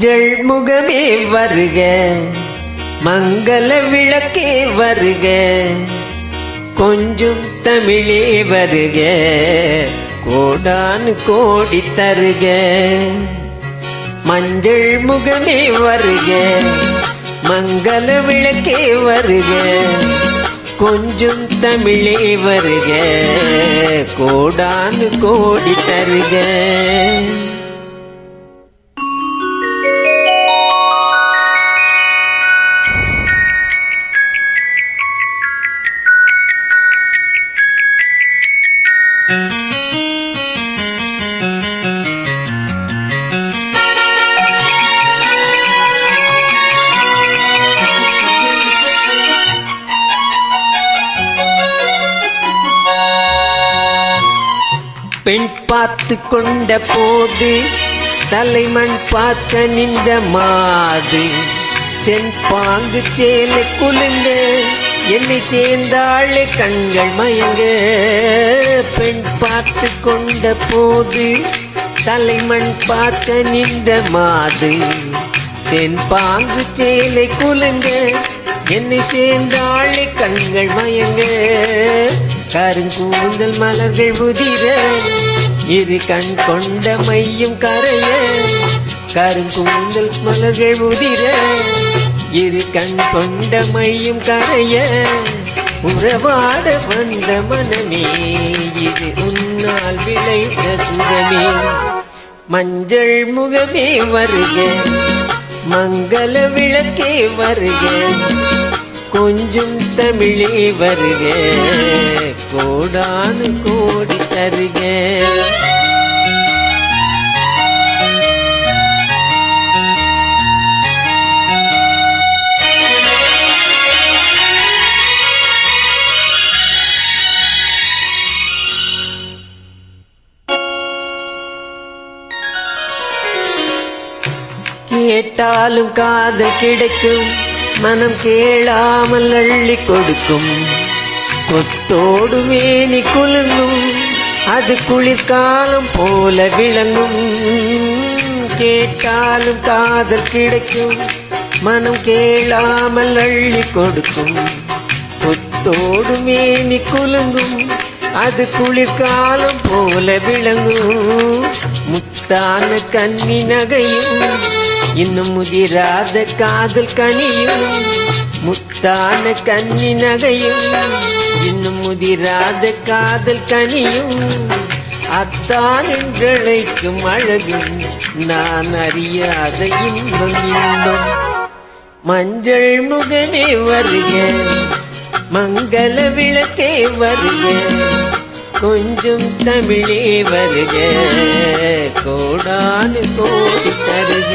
மஞ்சள் முகமே வருக, மங்கள விளக்கே வருக, கொஞ்சம் தமிழே வருக, கோடானு கோடி தருக. மஞ்சள் முகமே வருக, மங்கள விளக்கே வருக, கொஞ்சம் தமிழே வருக, கோடானு கோடி தருக. பெண் பார்த்து கொண்ட போது தலைமண் பார்க்க நின்ற மாது, தென் பாங்கு சேலை குலுங்க, என்னை சேர்ந்தாளே கண்கள் மயங்க. பெண் பார்த்து கொண்ட போது தலைமண் பார்க்க நின்ற மாது, தென் பாங்கு சேலை குலுங்க, என்னை சேர்ந்தாளே கண்கள் மயங்க. கருங்கூந்தல் மலர்கள் உதிர, இரு கண் கொண்ட மையும் கரைய. கருங்கூந்தல் மலர்கள் உதிர, இரு கண் கொண்ட மையும் கரைய. உறவாட வந்த மனமே, இது உன்னால் விளைந்த சுகமே. மஞ்சள் முகமே வருக, மங்கள விளக்கே வருக, கொஞ்சம் தமிழே வருக, கோடானு கோடி தருக. கேட்டாலும் காதல் கிடைக்கும், மனம் கேளாமல் அள்ளி கொடுக்கும். கொத்தோடு மேனி குலுங்கும், அது குளிர்காலம் போல விளங்கும். கேட்டாலும் காதல் கிடைக்கும், மனம் கேளாமல் அள்ளி கொடுக்கும். கொத்தோடு மேனி குலுங்கும், அது குளிர்காலம் போல விளங்கும். முத்தான கன்னி நகையும், இன்னும் முதிராத காதல் கனியும். முத்தான கன்னி நகையும், இன்னும் முதிராத காதல் கனியும். அத்தான் என்றழைக்கும் அழகும், நான் அறியாத இன்பம் இன்பம். மஞ்சள் முகமே வருக, மங்கள விளக்கே வருக, கொஞ்சம் தமிழே வருக, கோடானு கோடி தருக.